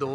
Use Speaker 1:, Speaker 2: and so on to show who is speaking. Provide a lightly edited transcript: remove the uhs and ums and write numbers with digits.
Speaker 1: 2،